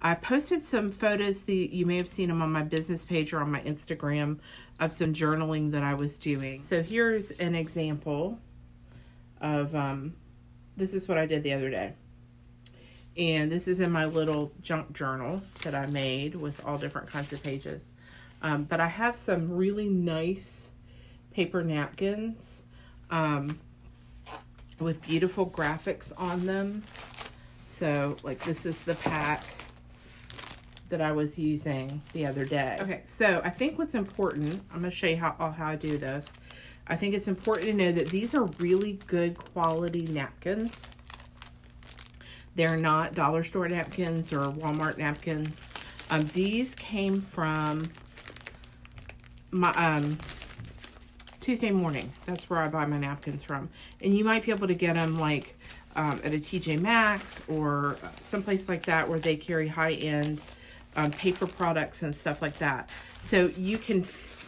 I posted some photos, you may have seen them on my business page or on my Instagram, of some journaling that I was doing. So here's an example of, this is what I did the other day. And this is in my little junk journal that I made with all different kinds of pages. But I have some really nice paper napkins with beautiful graphics on them. So, like, this is the pack that I was using the other day. Okay, so I think what's important, I'm going to show you how I do this. I think it's important to know that these are really good quality napkins. They're not dollar store napkins or Walmart napkins. These came from my Tuesday Morning. That's where I buy my napkins from. And you might be able to get them like at a TJ Maxx or someplace like that where they carry high-end paper products and stuff like that. So you can,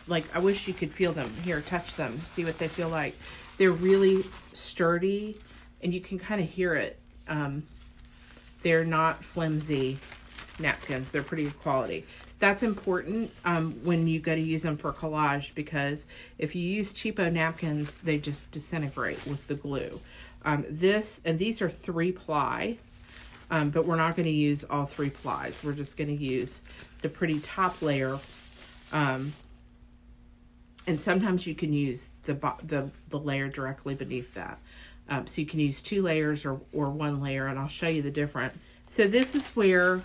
like, I wish you could feel them. Here, touch them. See what they feel like. They're really sturdy and you can kind of hear it. They're not flimsy napkins. They're pretty good quality. That's important when you go to use them for collage, because if you use cheapo napkins, they just disintegrate with the glue. These are 3-ply, but we're not going to use all 3 plies. We're just going to use the pretty top layer. And sometimes you can use the layer directly beneath that. So you can use 2 layers or 1 layer, and I'll show you the difference. So this is where,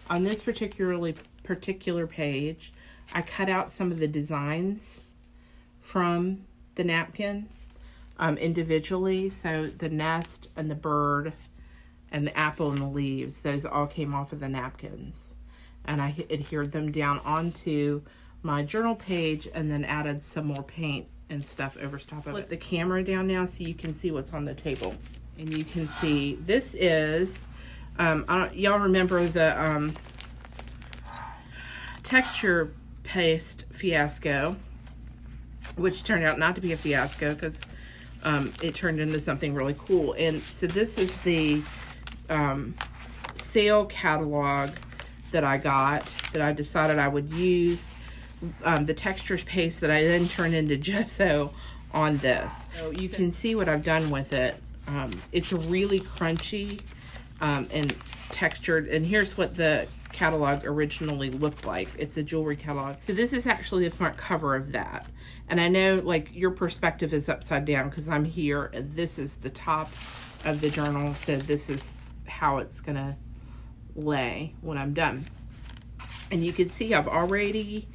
on this particular page, I cut out some of the designs from the napkin individually. So the nest and the bird and the apple and the leaves, those all came off of the napkins. And I adhered them down onto my journal page and then added some more paint and stuff over top of it. Flip the camera down now so you can see what's on the table. And you can see, this is, y'all remember the texture paste fiasco, which turned out not to be a fiasco because it turned into something really cool. And so this is the sale catalog that I got, that I decided I would use. The texture paste that I then turned into gesso on this. So you can see what I've done with it. It's really crunchy and textured. And here's what the catalog originally looked like. It's a jewelry catalog. So this is actually the front cover of that. And I know, like, your perspective is upside down because I'm here and this is the top of the journal. So this is how it's gonna lay when I'm done. And you can see I've already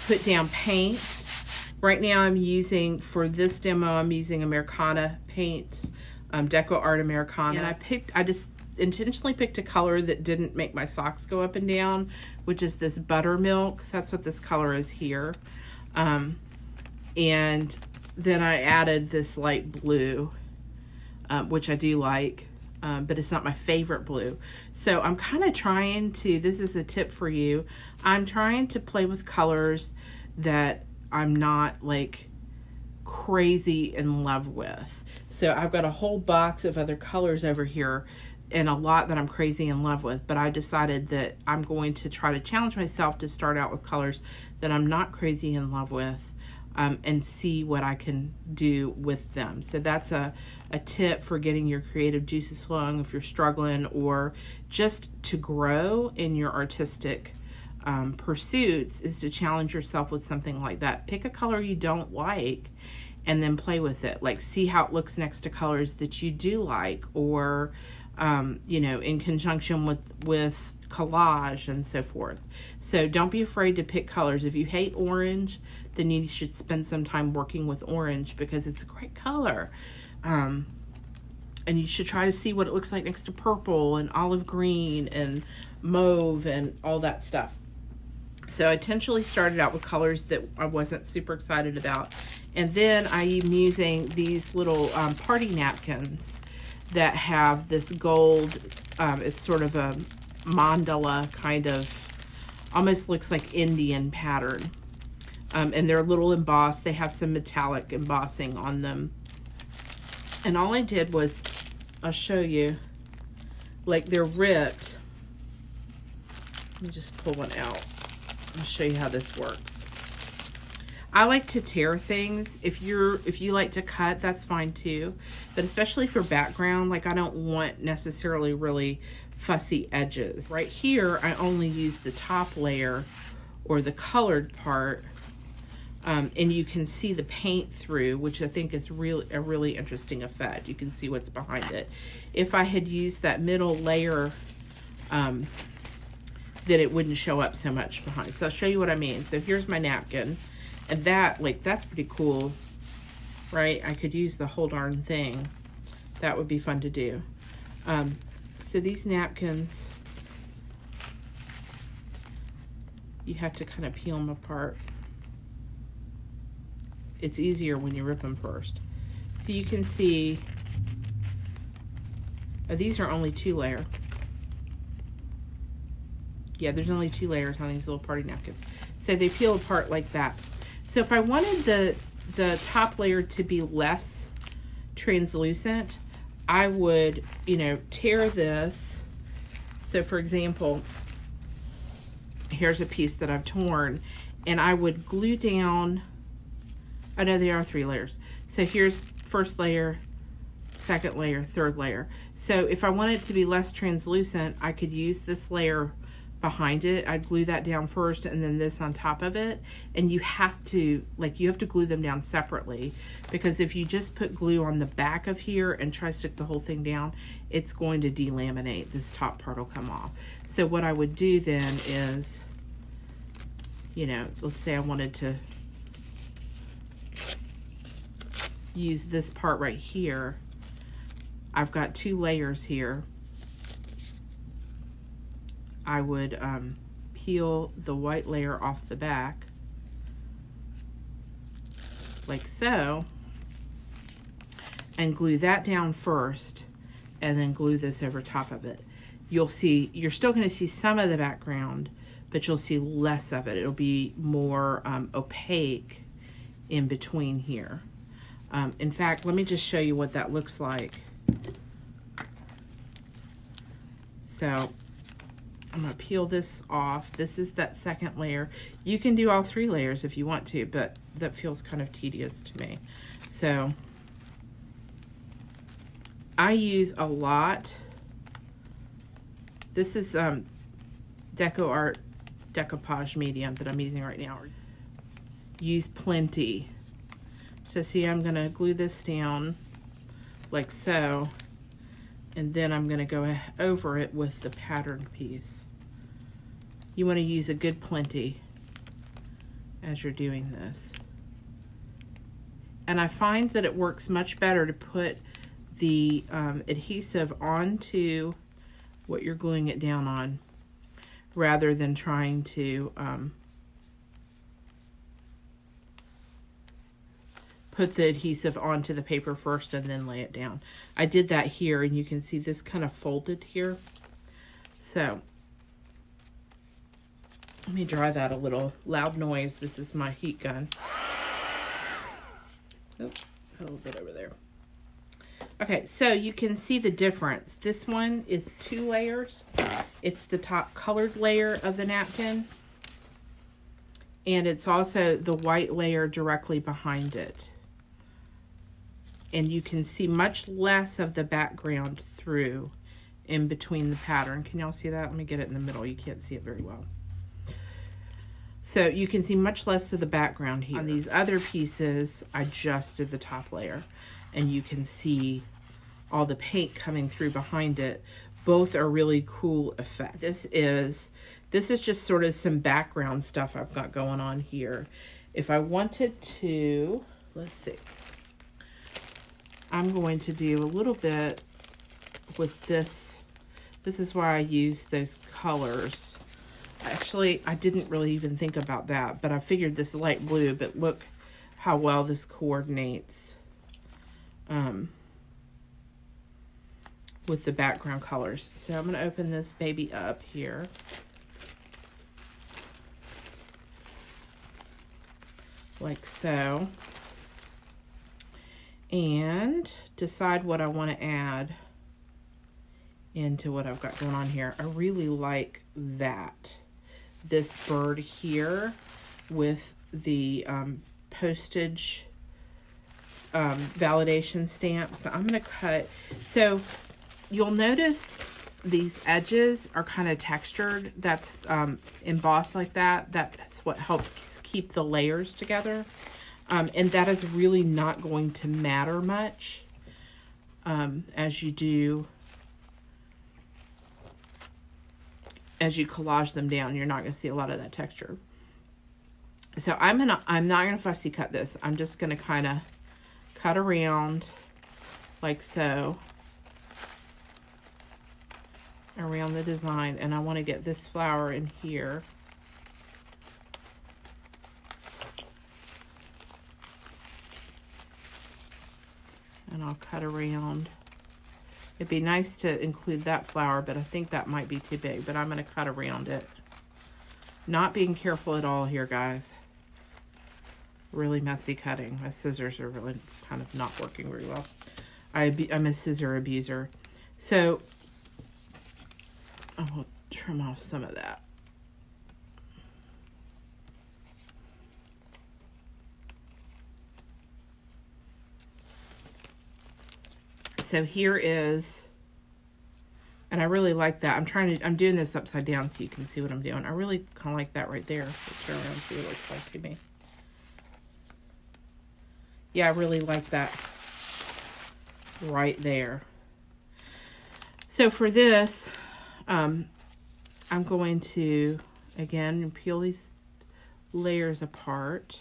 put down paint. Right now I'm using, for this demo, I'm using Americana paint, DecoArt Americana. And I just intentionally picked a color that didn't make my socks go up and down, which is this Buttermilk. That's what this color is here. And then I added this light blue, which I do like. But it's not my favorite blue. So I'm kind of trying to, this is a tip for you, I'm trying to play with colors that I'm not like crazy in love with. So I've got a whole box of other colors over here and a lot that I'm crazy in love with, but I decided that I'm going to try to challenge myself to start out with colors that I'm not crazy in love with. And see what I can do with them. So that's a tip for getting your creative juices flowing if you're struggling, or just to grow in your artistic pursuits, is to challenge yourself with something like that. Pick a color you don't like and then play with it. Like, see how it looks next to colors that you do like, or you know, in conjunction with collage and so forth. So don't be afraid to pick colors. If you hate orange, then you should spend some time working with orange because it's a great color. And you should try to see what it looks like next to purple and olive green and mauve and all that stuff. So I intentionally started out with colors that I wasn't super excited about. And then I am using these little party napkins that have this gold, it's sort of a mandala kind of, almost looks like Indian pattern. And they're a little embossed. They have some metallic embossing on them. And all I did was, I'll show you, like, they're ripped me just pull one out and show you how this works. I like to tear things. If you like to cut, that's fine too. But especially for background, like I don't want necessarily really fussy edges. Right here, I only use the top layer or the colored part. And you can see the paint through, which I think is a really interesting effect. You can see what's behind it. If I had used that middle layer, then it wouldn't show up so much behind. So I'll show you what I mean. So here's my napkin, and that's pretty cool, right? I could use the whole darn thing. That would be fun to do. So these napkins, you have to kind of peel them apart. It's easier when you rip them first. So you can see, these are only 2 layer. Yeah, there's only 2 layers on these little party napkins. So they peel apart like that. So if I wanted the top layer to be less translucent, I would, tear this. So for example, here's a piece that I've torn, and I would glue down, I know there are 3 layers. So here's first layer, second layer, third layer. So if I want it to be less translucent, I could use this layer behind it. I'd glue that down first and then this on top of it. And you have to glue them down separately, because if you just put glue on the back of here and try to stick the whole thing down, it's going to delaminate. This top part will come off. So what I would do then is, let's say I wanted to use this part right here. I've got 2 layers here. I would peel the white layer off the back, like so, and glue that down first, and then glue this over top of it. You're still going to see some of the background, but you'll see less of it. It'll be more opaque in between here. In fact, let me just show you what that looks like. So I'm going to peel this off. This is that second layer. You can do all 3 layers if you want to, but that feels kind of tedious to me. So I use a lot. This is DecoArt Decopage medium that I'm using right now. Use plenty. So see, I'm going to glue this down like so, and then I'm going to go over it with the patterned piece. You want to use a good plenty as you're doing this. And I find that it works much better to put the adhesive onto what you're gluing it down on, rather than trying to put the adhesive onto the paper first and then lay it down. I did that here, and you can see this kind of folded here. So let me dry that a little. Loud noise. This is my heat gun. Oh, a little bit over there. Okay, so you can see the difference. This one is 2 layers. It's the top colored layer of the napkin, and it's also the white layer directly behind it. And you can see much less of the background through in between the pattern. Can y'all see that? Let me get it in the middle. You can't see it very well. So you can see much less of the background here. On these other pieces, I just did the top layer, and you can see all the paint coming through behind it. Both are really cool effects. This is just sort of some background stuff I've got going on here. If I wanted to, let's see. I'm going to do a little bit with this. This is why I use those colors. Actually, I didn't really even think about that, but I figured this light blue, but look how well this coordinates with the background colors. So I'm going to open this baby up here. Like so. And decide what I want to add into what I've got going on here. I really like that. this bird here with the postage validation stamp. So I'm going to cut. So you'll notice these edges are kind of textured. That's embossed like that. That's what helps keep the layers together. And that is really not going to matter much as you collage them down. You're not going to see a lot of that texture. So I'm not going to fussy cut this. I'm just going to kind of cut around like so around the design, and I want to get this flower in here. And I'll cut around. It'd be nice to include that flower, but I think that might be too big, but I'm going to cut around it. Not being careful at all here, guys. Really messy cutting. My scissors are really kind of not working very well. I'm a scissor abuser. So I will trim off some of that. So here is, and I really like that. I'm doing this upside down so you can see what I'm doing. I really kind of like that right there. Let's turn around and see what it looks like to me. Yeah, I really like that right there. So for this, I'm going to, again, peel these layers apart.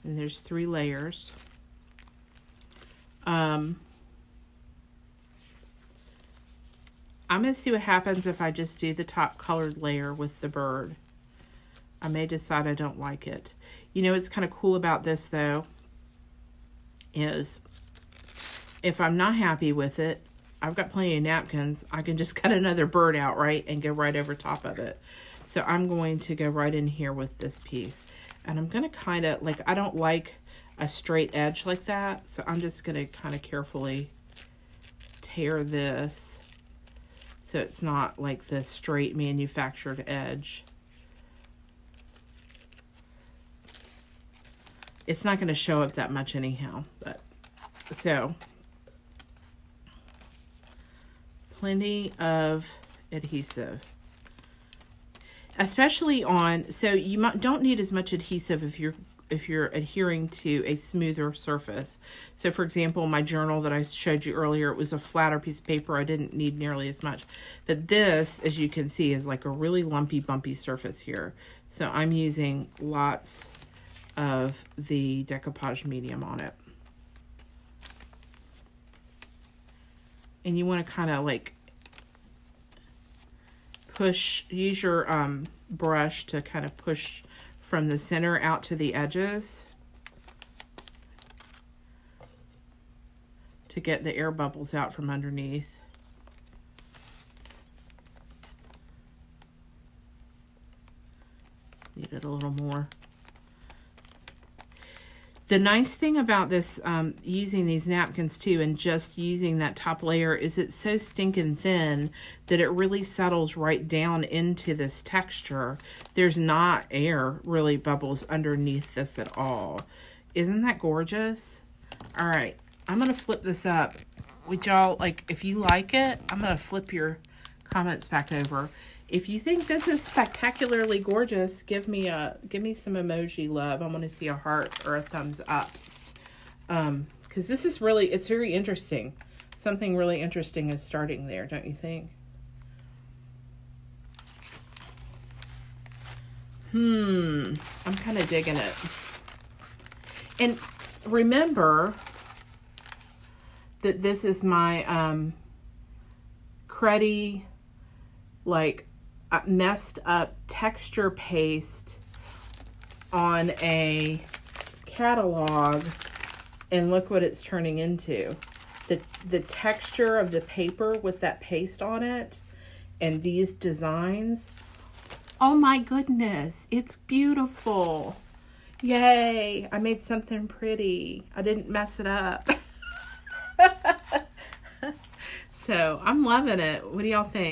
And there's 3 layers. I'm going to see what happens if I just do the top colored layer with the bird. I may decide I don't like it. You know what's kind of cool about this, though, is if I'm not happy with it, I've got plenty of napkins. I can just cut another bird out, right, and go right over top of it. So I'm going to go right in here with this piece. And I'm going to kind of, like, I don't like a straight edge like that. So I'm just going to kind of carefully tear this so it's not like the straight manufactured edge. It's not going to show up that much anyhow, but so plenty of adhesive, especially on, so you don't need as much adhesive if you're adhering to a smoother surface. So for example, my journal that I showed you earlier, it was a flatter piece of paper. I didn't need nearly as much, but this, as you can see, is like a really lumpy, bumpy surface here. So I'm using lots of the Decopage medium on it. And you want to kind of like push, use your brush to kind of push from the center out to the edges to get the air bubbles out from underneath. Need it a little more. The nice thing about this, using these napkins too, and just using that top layer, is it's so stinking thin that it really settles right down into this texture. There's not air really bubbles underneath this at all. Isn't that gorgeous? All right, I'm gonna flip this up. Would y'all, like, if you like it, I'm gonna flip your comments back over. If you think this is spectacularly gorgeous, give me some emoji love. I want to see a heart or a thumbs up. Because this is really, it's very interesting. Something really interesting is starting there, don't you think? I'm kind of digging it. And remember that this is my cruddy, like, messed up texture paste on a catalog, and look what it's turning into. The texture of the paper with that paste on it and these designs. Oh my goodness, it's beautiful. Yay, I made something pretty. I didn't mess it up. So I'm loving it. What do y'all think?